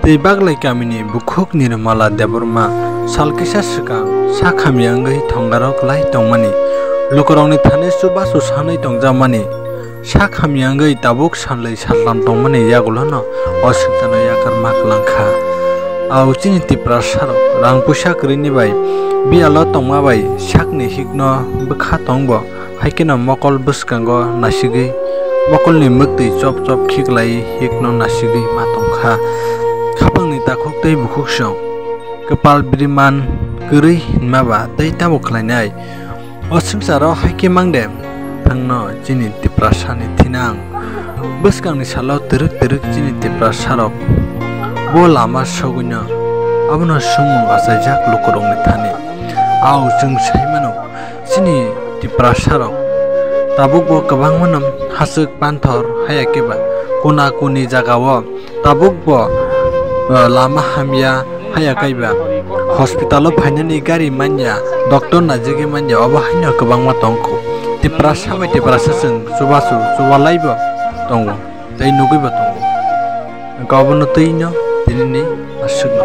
tei baglai kamini bukhuk nirmala deborma salkisa sikang sakhami anggai thongarok lai tongmani lukorongni thane subasu sanai tongjamani sakhami anggai tabuk sanlai satlam tongmani yagulono osikjano yakar maklangkha au chini tipra sarok rang pusak rini bai bialo tongma bai sakni hikno bukha tongbo haikino mokol buskango nasigui mokolni mukti chop chop khiklai hikno nasigui matongkha khapangni takhok tei bukhuk song kepal biriman gurui hinmaba tei tabo khlainai osungsaro haike mangde thangno chini tipra sani thinang buskangni salo teruk teruk chini tipra sarok bo lama soguino abono sungmung asajak lukorongni thani au jung saimano chini tipra sarok tabuk bo kabang manam hasuk panthor hayakeba kuna kuni jagao tabuk bo lama hamya hayakaiba hospitalo phainani gari manya doctor najigi manya obo haino kabang ma tongko tipra sabai tipra sasung subasu subalaibo tongo tei nugiba tongo gabono teino dinini asugno